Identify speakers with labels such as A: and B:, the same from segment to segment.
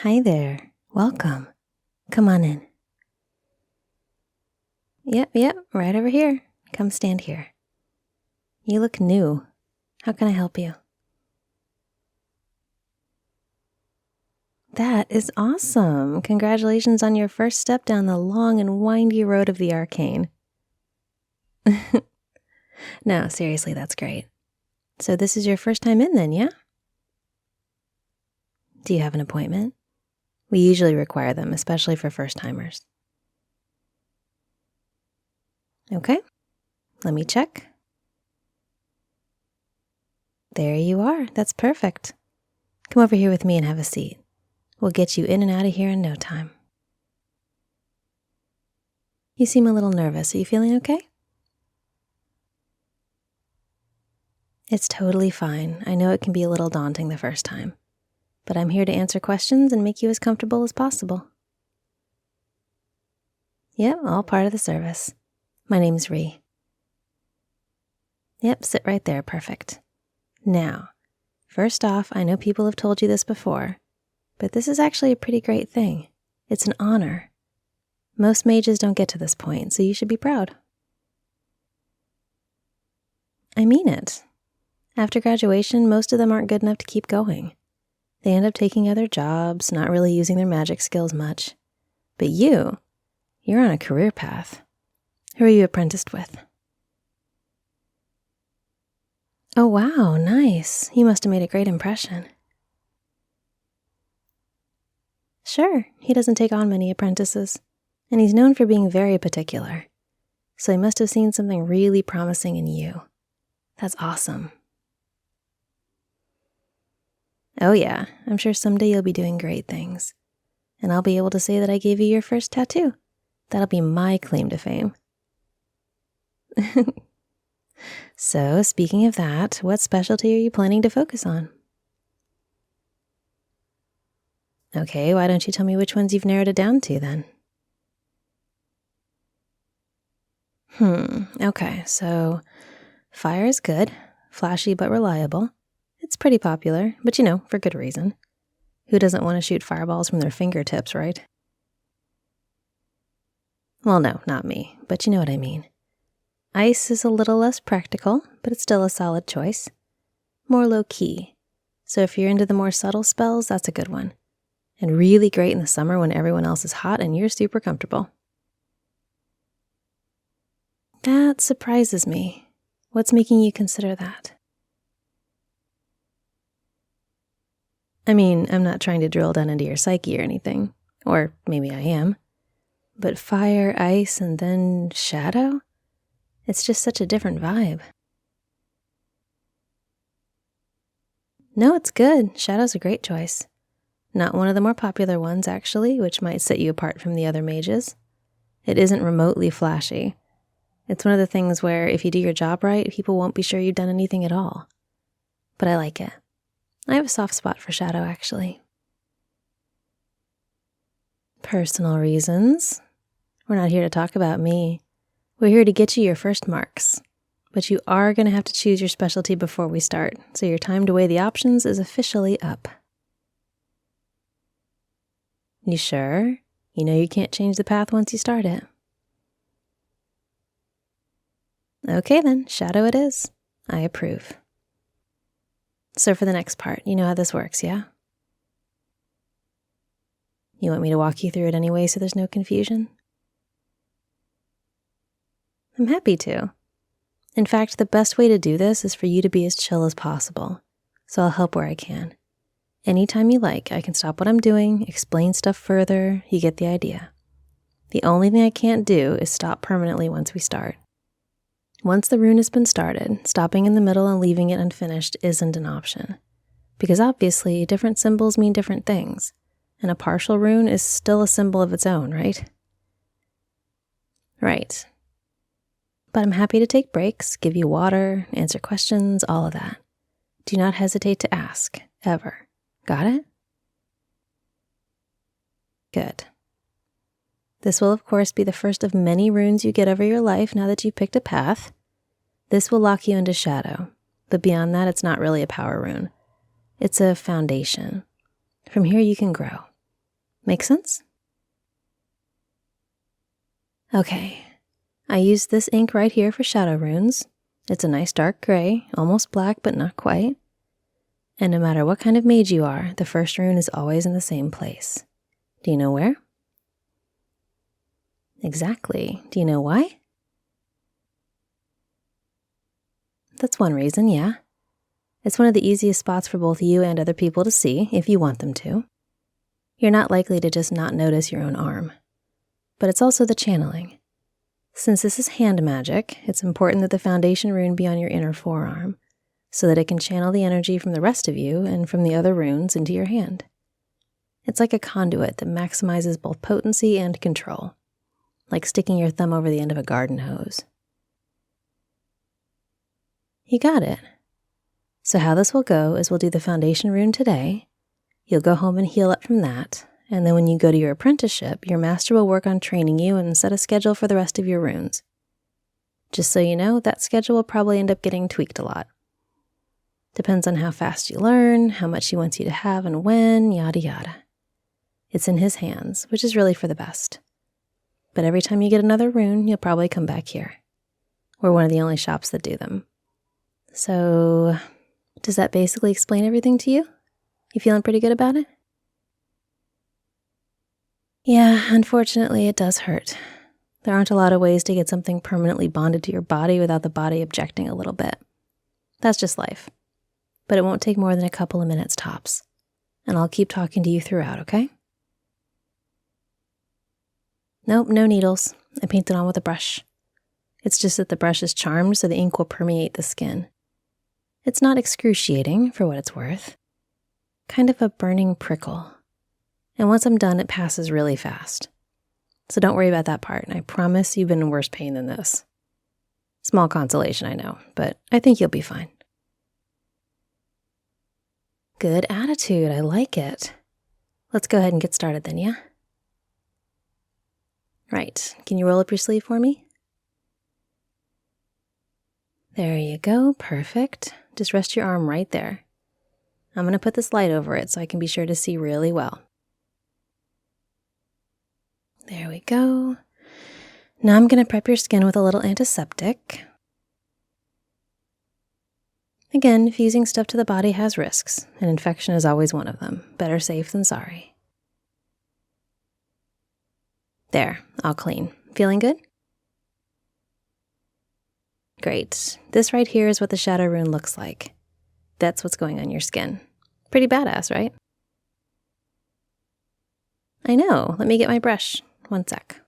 A: Hi there. Welcome. Come on in. Yep, right over here. Come stand here. You look new. How can I help you? That is awesome. Congratulations on your first step down the long and windy road of the arcane. No, seriously, that's great. So this is your first time in then, yeah? Do you have an appointment? We usually require them, especially for first-timers. Okay, let me check. There you are. That's perfect. Come over here with me and have a seat. We'll get you in and out of here in no time. You seem a little nervous. Are you feeling okay? It's totally fine. I know it can be a little daunting the first time, but I'm here to answer questions and make you as comfortable as possible. Yep, all part of the service. My name's Ree. Yep, sit right there. Perfect. Now, first off, I know people have told you this before, but this is actually a pretty great thing. It's an honor. Most mages don't get to this point, so you should be proud. I mean it. After graduation, most of them aren't good enough to keep going. They end up taking other jobs, not really using their magic skills much. But you're on a career path. Who are you apprenticed with? Oh wow, nice. You must have made a great impression. Sure, he doesn't take on many apprentices, and he's known for being very particular. So he must have seen something really promising in you. That's awesome. Oh yeah, I'm sure someday you'll be doing great things. And I'll be able to say that I gave you your first tattoo. That'll be my claim to fame. So, speaking of that, what specialty are you planning to focus on? Okay, why don't you tell me which ones you've narrowed it down to then? Okay, so fire is good, flashy but reliable. It's pretty popular, but for good reason. Who doesn't want to shoot fireballs from their fingertips, right? Well, no, not me, but you know what I mean. Ice is a little less practical, but it's still a solid choice. More low-key. So if you're into the more subtle spells, that's a good one. And really great in the summer when everyone else is hot and you're super comfortable. That surprises me. What's making you consider that? I mean, I'm not trying to drill down into your psyche or anything. Or maybe I am. But fire, ice, and then shadow? It's just such a different vibe. No, it's good. Shadow's a great choice. Not one of the more popular ones, actually, which might set you apart from the other mages. It isn't remotely flashy. It's one of the things where if you do your job right, people won't be sure you've done anything at all. But I like it. I have a soft spot for shadow, actually. Personal reasons. We're not here to talk about me. We're here to get you your first marks. But you are going to have to choose your specialty before we start, so your time to weigh the options is officially up. You sure? You know you can't change the path once you start it. Okay then, shadow it is. I approve. So for the next part, you know how this works, yeah? You want me to walk you through it anyway so there's no confusion? I'm happy to. In fact, the best way to do this is for you to be as chill as possible, so I'll help where I can. Anytime you like, I can stop what I'm doing, explain stuff further, you get the idea. The only thing I can't do is stop permanently once we start. Once the rune has been started, stopping in the middle and leaving it unfinished isn't an option. Because obviously, different symbols mean different things, and a partial rune is still a symbol of its own, right? Right. But I'm happy to take breaks, give you water, answer questions, all of that. Do not hesitate to ask, ever. Got it? Good. This will, of course, be the first of many runes you get over your life now that you've picked a path. This will lock you into shadow, but beyond that, it's not really a power rune. It's a foundation. From here, you can grow. Make sense? Okay. I used this ink right here for shadow runes. It's a nice dark gray, almost black, but not quite. And no matter what kind of mage you are, the first rune is always in the same place. Do you know where? Exactly. Do you know why? That's one reason, yeah. It's one of the easiest spots for both you and other people to see, if you want them to. You're not likely to just not notice your own arm. But it's also the channeling. Since this is hand magic, it's important that the foundation rune be on your inner forearm, so that it can channel the energy from the rest of you and from the other runes into your hand. It's like a conduit that maximizes both potency and control, like sticking your thumb over the end of a garden hose. You got it. So how this will go is we'll do the foundation rune today. You'll go home and heal up from that, and then when you go to your apprenticeship, your master will work on training you and set a schedule for the rest of your runes. Just so you know, that schedule will probably end up getting tweaked a lot. Depends on how fast you learn, how much he wants you to have and when, yada yada. It's in his hands, which is really for the best. But every time you get another rune, you'll probably come back here. We're one of the only shops that do them. So, does that basically explain everything to you? You feeling pretty good about it? Yeah, unfortunately, it does hurt. There aren't a lot of ways to get something permanently bonded to your body without the body objecting a little bit. That's just life. But it won't take more than a couple of minutes tops. And I'll keep talking to you throughout, okay? Nope, no needles. I paint it on with a brush. It's just that the brush is charmed so the ink will permeate the skin. It's not excruciating, for what it's worth. Kind of a burning prickle. And once I'm done, it passes really fast. So don't worry about that part, and I promise you've been in worse pain than this. Small consolation, I know, but I think you'll be fine. Good attitude, I like it. Let's go ahead and get started then, yeah? Right, can you roll up your sleeve for me? There you go, perfect. Just rest your arm right there. I'm going to put this light over it so I can be sure to see really well. There we go. Now I'm going to prep your skin with a little antiseptic. Again, fusing stuff to the body has risks, and infection is always one of them. Better safe than sorry. There, all clean. Feeling good? Great. This right here is what the shadow rune looks like. That's what's going on your skin. Pretty badass, right? I know. Let me get my brush. One sec.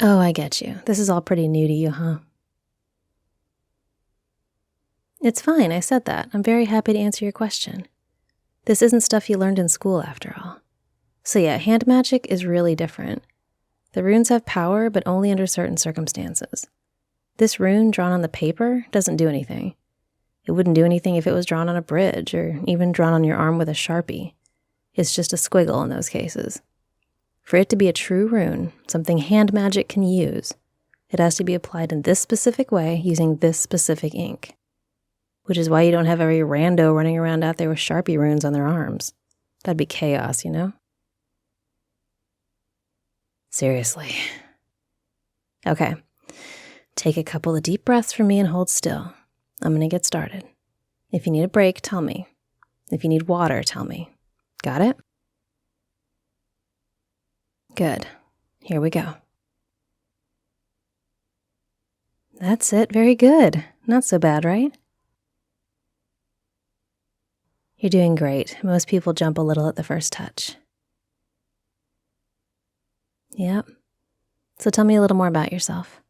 A: Oh, I get you. This is all pretty new to you, huh? It's fine, I said that. I'm very happy to answer your question. This isn't stuff you learned in school, after all. So yeah, hand magic is really different. The runes have power, but only under certain circumstances. This rune drawn on the paper doesn't do anything. It wouldn't do anything if it was drawn on a bridge, or even drawn on your arm with a Sharpie. It's just a squiggle in those cases. For it to be a true rune, something hand magic can use, it has to be applied in this specific way using this specific ink. Which is why you don't have every rando running around out there with Sharpie runes on their arms. That'd be chaos, you know? Seriously. Okay. Take a couple of deep breaths for me and hold still. I'm going to get started. If you need a break, tell me. If you need water, tell me. Got it? Good. Here we go. That's it. Very good. Not so bad, right? You're doing great. Most people jump a little at the first touch. Yep. So tell me a little more about yourself.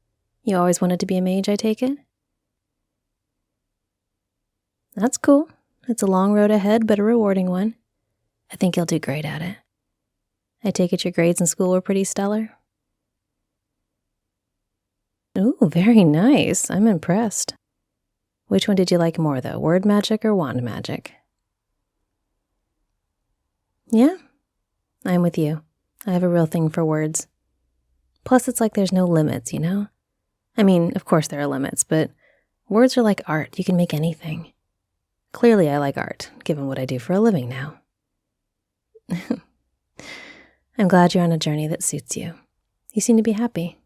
A: You always wanted to be a mage, I take it? That's cool. It's a long road ahead, but a rewarding one. I think you'll do great at it. I take it your grades in school were pretty stellar? Ooh, very nice. I'm impressed. Which one did you like more, though? Word magic or wand magic? Yeah, I'm with you. I have a real thing for words. Plus, it's like there's no limits, you know? I mean, of course there are limits, but words are like art. You can make anything. Clearly I like art, given what I do for a living now. I'm glad you're on a journey that suits you. You seem to be happy.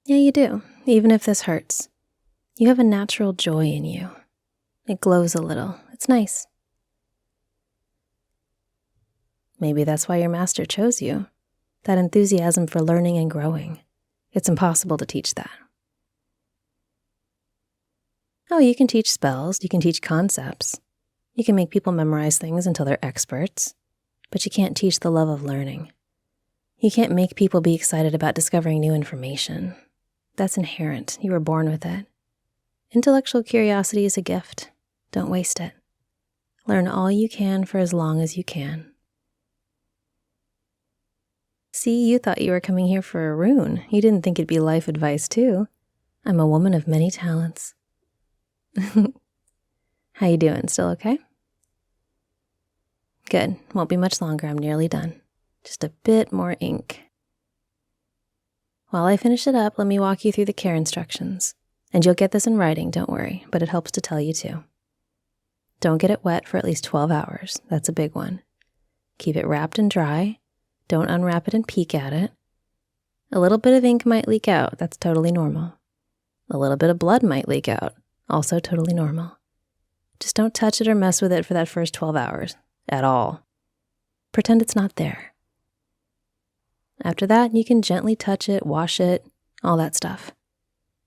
A: Yeah, you do, even if this hurts. You have a natural joy in you. It glows a little. It's nice. Maybe that's why your master chose you. That enthusiasm for learning and growing. It's impossible to teach that. Oh, you can teach spells, you can teach concepts. You can make people memorize things until they're experts. But you can't teach the love of learning. You can't make people be excited about discovering new information. That's inherent. You were born with it. Intellectual curiosity is a gift. Don't waste it. Learn all you can for as long as you can. See, you thought you were coming here for a rune. You didn't think it'd be life advice, too. I'm a woman of many talents. How you doing? Still okay? Good. Won't be much longer. I'm nearly done. Just a bit more ink. While I finish it up, let me walk you through the care instructions. And you'll get this in writing, don't worry, but it helps to tell you too. Don't get it wet for at least 12 hours. That's a big one. Keep it wrapped and dry. Don't unwrap it and peek at it. A little bit of ink might leak out. That's totally normal. A little bit of blood might leak out. Also totally normal. Just don't touch it or mess with it for that first 12 hours. At all. Pretend it's not there. After that, you can gently touch it, wash it, all that stuff.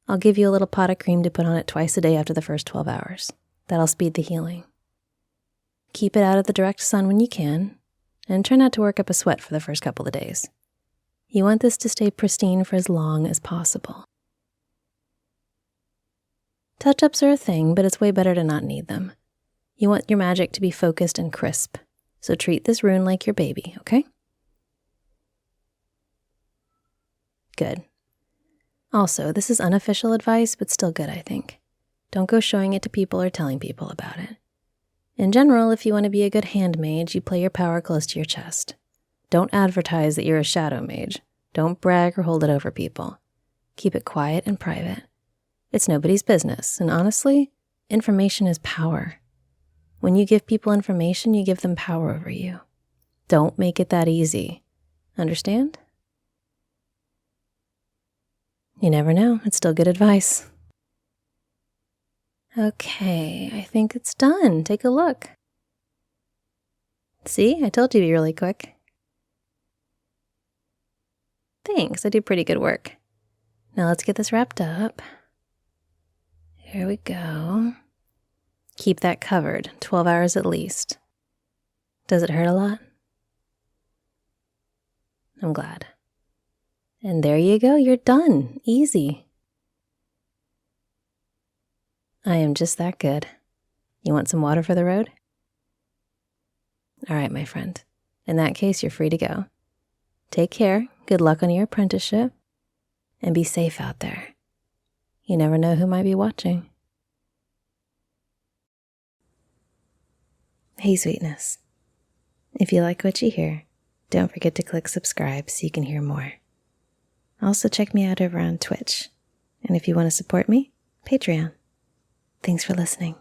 A: I'll give you a little pot of cream to put on it twice a day after the first 12 hours. That'll speed the healing. Keep it out of the direct sun when you can, and try not to work up a sweat for the first couple of days. You want this to stay pristine for as long as possible. Touch-ups are a thing, but it's way better to not need them. You want your magic to be focused and crisp, so treat this rune like your baby, okay? Good. Also, this is unofficial advice, but still good, I think. Don't go showing it to people or telling people about it. In general, if you want to be a good hand mage, you play your power close to your chest. Don't advertise that you're a shadow mage. Don't brag or hold it over people. Keep it quiet and private. It's nobody's business, and honestly, information is power. When you give people information, you give them power over you. Don't make it that easy. Understand? You never know. It's still good advice. Okay, I think it's done. Take a look. See, I told you to be really quick. Thanks, I do pretty good work. Now let's get this wrapped up. Here we go. Keep that covered, 12 hours at least. Does it hurt a lot? I'm glad. And there you go, you're done. Easy. I am just that good. You want some water for the road? All right, my friend. In that case, you're free to go. Take care, good luck on your apprenticeship, and be safe out there. You never know who might be watching. Hey, sweetness. If you like what you hear, don't forget to click subscribe so you can hear more. Also, check me out over on Twitch. And if you want to support me, Patreon. Thanks for listening.